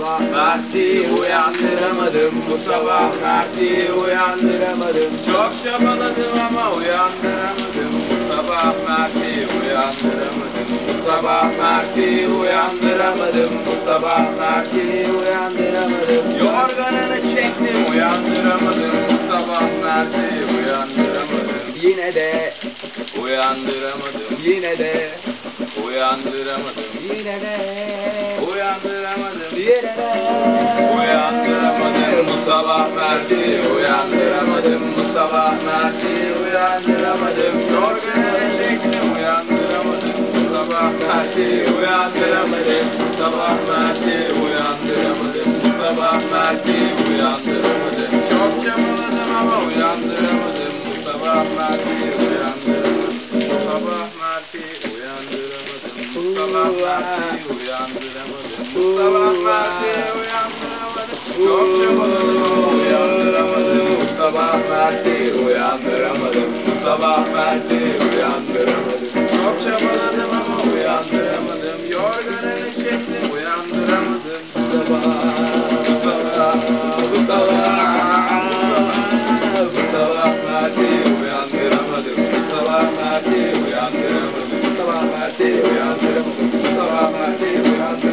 sabah Mert'i uyandıramadım. Bu sabah Mert'i uyandıramadım. Çok çabaladım ama uyandıramadım. Bu sabah Mert'i uyandıramadım. Bu sabah Mert'i uyandıramadım. Bu sabah Mert'i uyandıramadım. Yorganını çektim uyandıramadım. Bu sabah Mert'i uyandıramadım. Yine de uyandıramadım. Yine de uyandıramadım. Yine de uyandıramadım. Yine de uyandıramadım. Bu sabah Mert'i uyandıramadım. Bu sabah Mert'i uyandıramadım. Yorganını çektim uyandıramadım. Bu sabah Mert'i uyandıramadım. Bu sabah Mert'i uyandıramadım. Bu sabah Mert'i uyandıramadım. Çok çabaladım ama uyandıramadım. Bu sabah Mert'i uyandıramadım. Bu sabah Mert'i uyandıramadım. Bu sabah Mert'i uyandıramadım. Bu sabah Mert'i uyandıramadım. Çok çabaladım ama uyandıramadım. Bu sabah Mert'i uyandıramadım. Bu sabah Mert'i uyandıramadım. Çok çabaladım ama uyandıramadım. Yorganını çektim uyandıramadım. Bu sabah Mert'i uyandıramadım. Bu sabah Mert'i uyandıramadım. Bu sabah Mert'i uyandıramadım. Bu sabah Mert'i uyandıramadım.